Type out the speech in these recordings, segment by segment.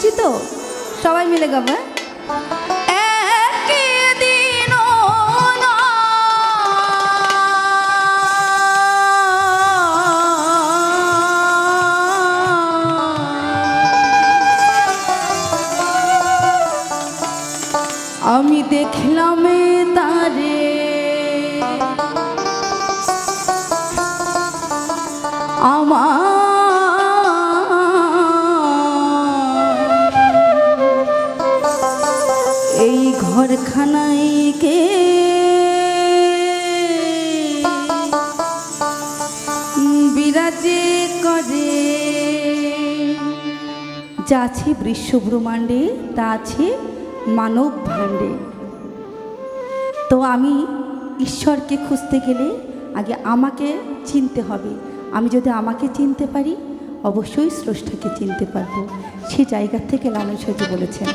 খুশি তো? সবাই মিলে গাবো। আমি দেখলাম তারে আমার এই ঘরখানায় কে বিরাজে করে। যা আছে বিশ্ব ব্রহ্মাণ্ডে তা আছে মানব ভাণ্ডে। তো আমি ঈশ্বরকে খুঁজতে গেলে আগে আমাকে চিনতে হবে। আমি যদি আমাকে চিনতে পারি অবশ্যই স্রষ্টাকে চিনতে পারবো। সে জায়গা থেকে লালন সাঁঝী বলেছেন,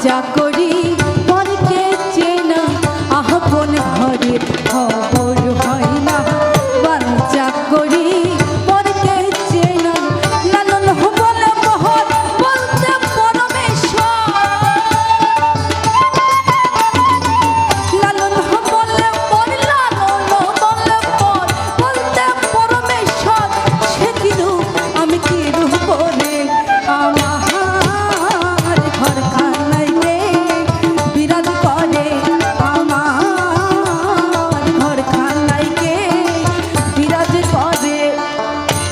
যা করি পরকে চেনা আপন ঘরে খবর হয় না বাঞ্চা করি পরকে চেনা লালন বলে মোহন বলতে পরমেশ্বর লালন বলে পর লালন বলে পর বলতে পরমেশ্বর সে কিরূপ আমি কিরূপ বলে আমার ঘর খানায় রে বিরাজ করে আমার ঘর খানায় কে বিরাজ করে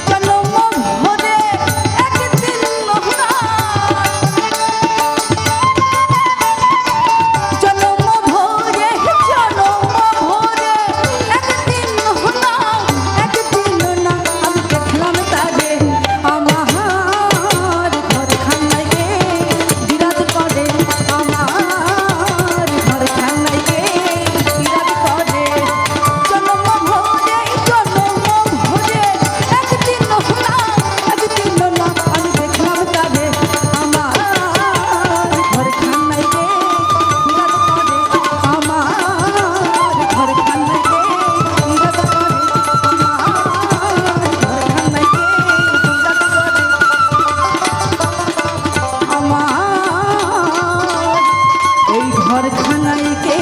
জন্ম ভরে একদিন নহরা জন্ম ভরে একদিন নহরা একদিন না আমি দেখলাম তারে আমার ঘর খানায় কে বিরাজ করে আমার ঘর খানায় কে বিরাজ করে জন্ম ভরে একদিন নহরা একদিন না আমি দেখলাম তারে আমার ঘর খানায় কে বিরাজ করে আমার ঘর খানায় কে বিরাজ করে আমার এই ঘর খানায় কে